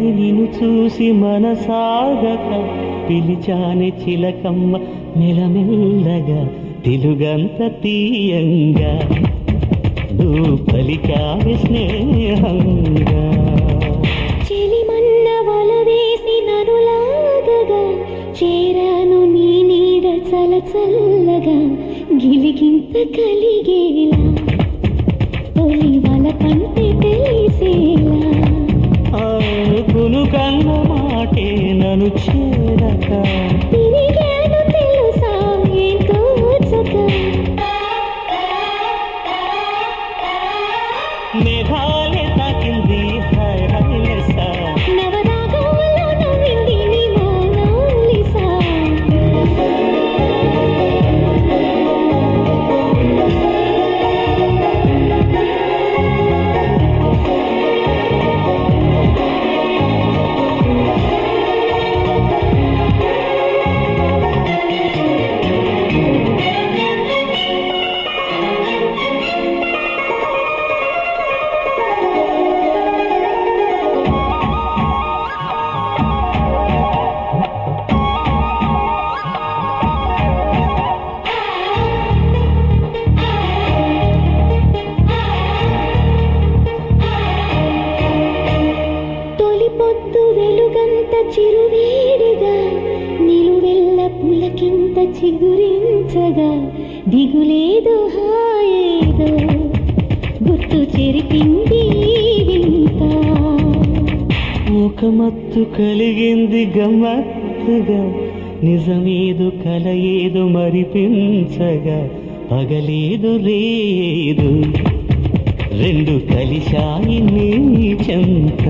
మరి నిన్ను చూసి మనసాగక పిలిచాని చిలకమ్మ మెలమెల్లగా తెలుగంత తీయంగా నువ్వు పలికావి స్నేహంగా చెలిమన్న వల వేసి నన్ను లాగగా చేరాను నీ నీడ చలచల్లగా గిలిగింత కలిగేలా తొలి వల కంటే తెలిసేలా అనుకును కన్న మాటే నన్ను చేరక తిరిగాను తెలుసా ఏంటో చక మేఘాలే తాకింది హాయ్ హాయ్ లెస్సా నవరాగంలో నవ్వింది నీ మోనాలిసా పొద్దు వెలుగంత చిరువేడిగా నిలువెల్ల పులకింత చిగురించగా దిగులేదు హాయేదో గుర్తు చెరిపింది వింత ఒక మత్తు కలిగింది గమ్మత్తుగా నిజమేదు కల ఏదు మరిపించగా పగలేదు రేదు రెండు కలిశాయి నీ చెంత